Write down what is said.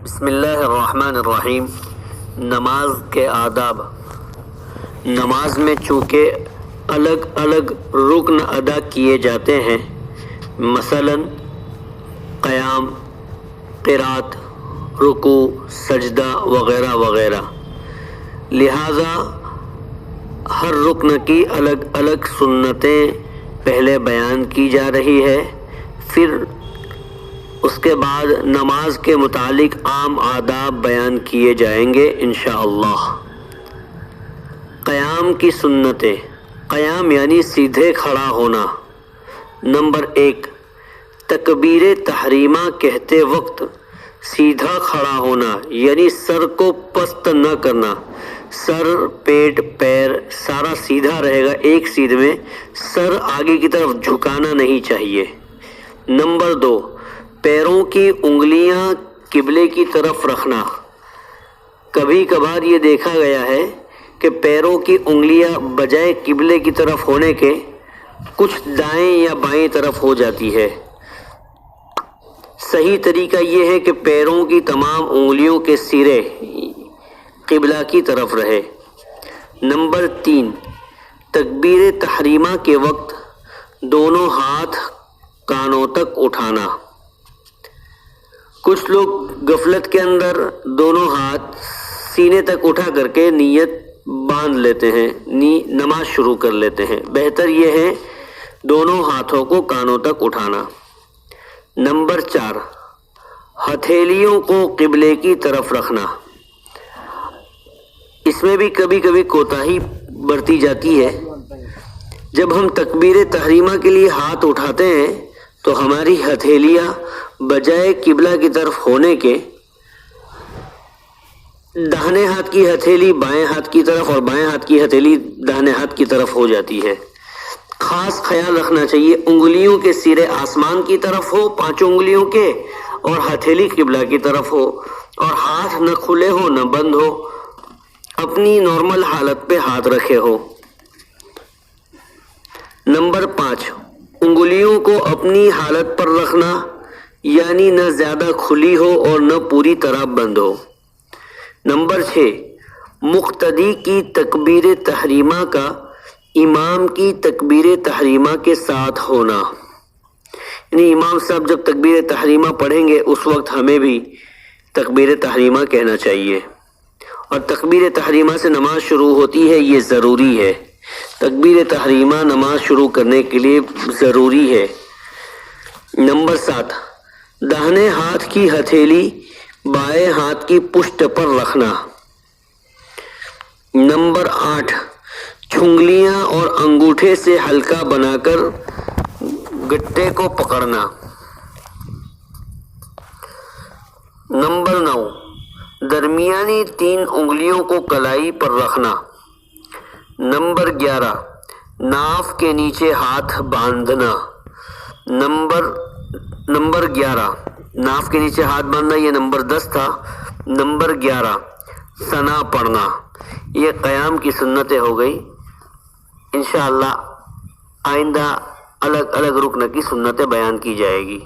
بسم اللہ الرحمن الرحیم۔ نماز کے آداب۔ نماز میں چونکہ الگ الگ رکن ادا کیے جاتے ہیں، مثلاً قیام، قرات، رکوع، سجدہ وغیرہ وغیرہ، لہذا ہر رکن کی الگ الگ سنتیں پہلے بیان کی جا رہی ہے، پھر اس کے بعد نماز کے متعلق عام آداب بیان کیے جائیں گے انشاءاللہ۔ قیام کی سنتیں۔ قیام یعنی سیدھے کھڑا ہونا۔ نمبر 1، تکبیر تحریمہ کہتے وقت سیدھا کھڑا ہونا، یعنی سر کو پست نہ کرنا، سر، پیٹ، پیر سارا سیدھا رہے گا، ایک سیدھ میں، سر آگے کی طرف جھکانا نہیں چاہیے۔ نمبر 2، پیروں کی انگلیاں قبلے کی طرف رکھنا۔ کبھی کبھار یہ دیکھا گیا ہے کہ پیروں کی انگلیاں بجائے قبلے کی طرف ہونے کے کچھ دائیں یا بائیں طرف ہو جاتی ہے۔ صحیح طریقہ یہ ہے کہ پیروں کی تمام انگلیوں کے سرے قبلہ کی طرف رہے۔ نمبر 3، تکبیر تحریمہ کے وقت دونوں ہاتھ کانوں تک اٹھانا۔ کچھ لوگ غفلت کے اندر دونوں ہاتھ سینے تک اٹھا کر کے نیت باندھ لیتے ہیں، نماز شروع کر لیتے ہیں۔ بہتر یہ ہے دونوں ہاتھوں کو کانوں تک اٹھانا۔ نمبر 4، ہتھیلیوں کو قبلے کی طرف رکھنا۔ اس میں بھی کبھی کبھی کوتاہی برتی جاتی ہے۔ جب ہم تکبیر تحریمہ کے لیے ہاتھ اٹھاتے ہیں تو ہماری ہتھیلیاں بجائے قبلہ کی طرف ہونے کے داہنے ہاتھ کی ہتھیلی بائیں ہاتھ کی طرف اور بائیں ہاتھ کی ہتھیلی داہنے ہاتھ کی طرف ہو جاتی ہے۔ خاص خیال رکھنا چاہیے انگلیوں کے سرے آسمان کی طرف ہو، 5 انگلیوں کے، اور ہتھیلی قبلہ کی طرف ہو، اور ہاتھ نہ کھلے ہو نہ بند ہو، اپنی نارمل حالت پہ ہاتھ رکھے ہو۔ نمبر 5، انگلیوں کو اپنی حالت پر رکھنا، یعنی نہ زیادہ کھلی ہو اور نہ پوری طرح بند ہو۔ نمبر 6، مقتدی کی تکبیر تحریمہ کا امام کی تکبیر تحریمہ کے ساتھ ہونا، یعنی امام صاحب جب تکبیر تحریمہ پڑھیں گے اس وقت ہمیں بھی تکبیر تحریمہ کہنا چاہیے، اور تکبیر تحریمہ سے نماز شروع ہوتی ہے، یہ ضروری ہے۔ تکبیر تحریمہ نماز شروع کرنے کے لیے ضروری ہے۔ نمبر 7، داہنے ہاتھ کی ہتھیلی بائیں ہاتھ کی پشت پر رکھنا۔ نمبر 8، چھنگلیاں اور انگوٹھے سے ہلکا بنا کر گٹے کو پکڑنا۔ نمبر 9، درمیانی 3 انگلیوں کو کلائی پر رکھنا۔ نمبر 11، ناف کے نیچے ہاتھ باندھنا۔ نمبر 11، ناف کے نیچے ہاتھ باندھنا، یہ نمبر 10 تھا۔ نمبر 11، ثنا پڑھنا۔ یہ قیام کی سنتیں ہو گئی۔ انشاءاللہ آئندہ الگ الگ رکن کی سنتیں بیان کی جائے گی۔